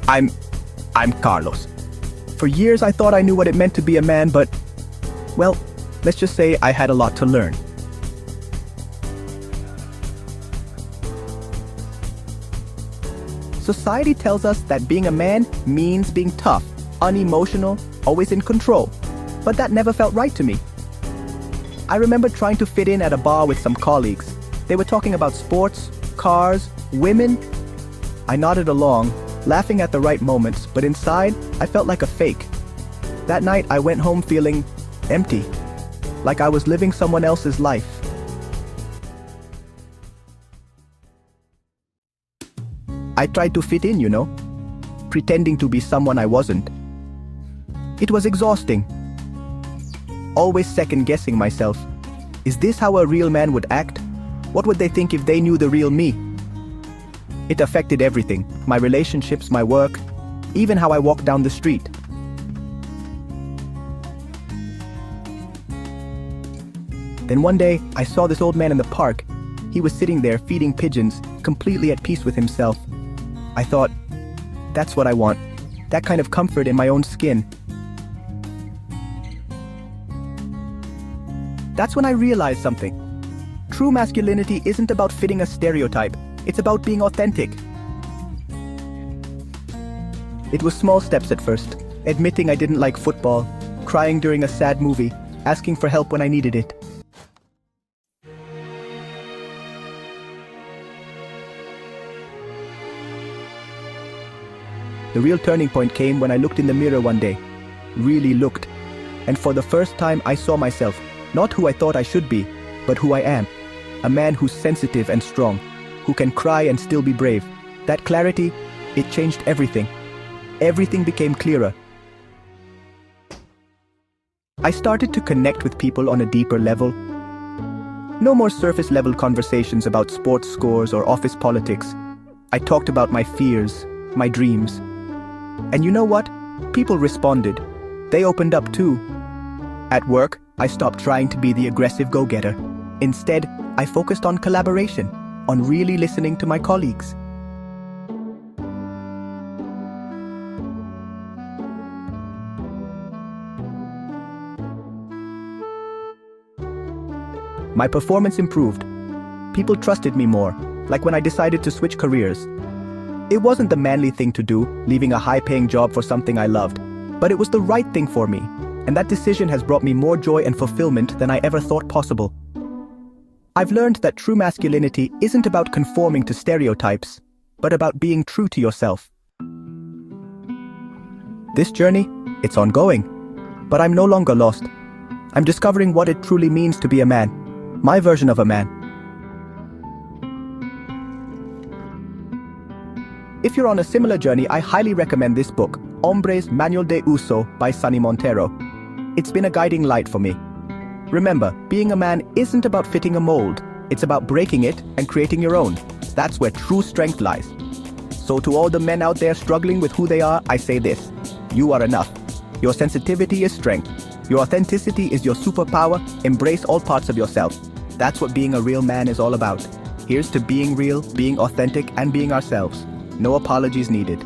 I'm Carlos. For years I thought I knew what it meant to be a man, but, well, let's just say I had a lot to learn. Society tells us that being a man means being tough, unemotional, always in control. But that never felt right to me. I remember trying to fit in at a bar with some colleagues. They were talking about sports, cars, women. I nodded along, laughing at the right moments, but inside, I felt like a fake. That night, I went home feeling empty, like I was living someone else's life. I tried to fit in, pretending to be someone I wasn't. It was exhausting. Always second-guessing myself. Is this how a real man would act? What would they think if they knew the real me? It affected everything, my relationships, my work, even how I walked down the street. Then one day, I saw this old man in the park. He was sitting there feeding pigeons, completely at peace with himself. I thought, that's what I want, that kind of comfort in my own skin. That's when I realized something. True masculinity isn't about fitting a stereotype, it's about being authentic. It was small steps at first, admitting I didn't like football, crying during a sad movie, asking for help when I needed it. The real turning point came when I looked in the mirror one day. Really looked. And for the first time I saw myself, not who I thought I should be, but who I am. A man who's sensitive and strong, who can cry and still be brave. That clarity, it changed everything. Everything became clearer. I started to connect with people on a deeper level. No more surface-level conversations about sports scores or office politics. I talked about my fears, my dreams. And you know what? People responded. They opened up too. At work, I stopped trying to be the aggressive go-getter. Instead, I focused on collaboration, on really listening to my colleagues. My performance improved. People trusted me more, like when I decided to switch careers. It wasn't the manly thing to do, leaving a high-paying job for something I loved, but it was the right thing for me, and that decision has brought me more joy and fulfillment than I ever thought possible. I've learned that true masculinity isn't about conforming to stereotypes, but about being true to yourself. This journey, it's ongoing, but I'm no longer lost. I'm discovering what it truly means to be a man, my version of a man. If you're on a similar journey, I highly recommend this book, Hombre's Manual de Uso by Sunny Montero. It's been a guiding light for me. Remember, being a man isn't about fitting a mold. It's about breaking it and creating your own. That's where true strength lies. So to all the men out there struggling with who they are, I say this: you are enough. Your sensitivity is strength. Your authenticity is your superpower. Embrace all parts of yourself. That's what being a real man is all about. Here's to being real, being authentic, and being ourselves. No apologies needed.